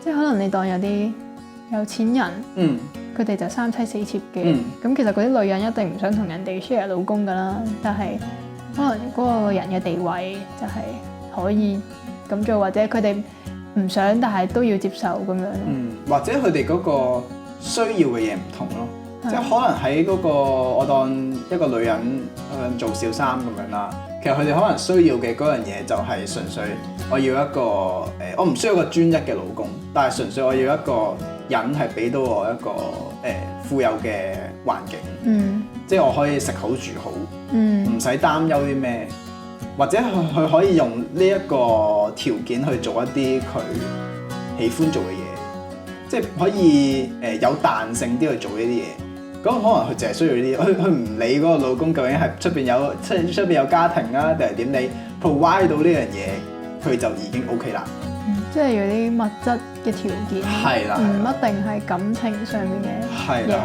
即係可能你當有啲有錢人，佢哋就三妻四妾嘅，咁其實嗰啲女人一定唔想同人哋 share 老公噶啦，但係可能嗰個人嘅地位就係可以咁做，或者佢哋唔想但係都要接受咁樣。或者佢哋嗰個需要嘅嘢唔同咯，即係可能喺嗰個我當一個女人做小三咁樣啦，其實佢哋可能需要嘅嗰樣嘢就係純粹我要一個我唔需要一個專一嘅老公，但係純粹我要一個人係俾到我一個富有嘅環境，即係我可以食好住好，唔使擔憂啲咩，或者佢可以用呢一個條件去做一啲佢喜歡做嘅嘢，即係可以有彈性啲去做呢啲嘢。咁可能佢淨係需要呢啲，佢唔理嗰個老公究竟係出邊有家庭啊，定係點，你 provide 到呢樣嘢，佢就已經 OK 啦。即係有啲物質嘅條件，唔一定係感情上面嘅嘢。係啦。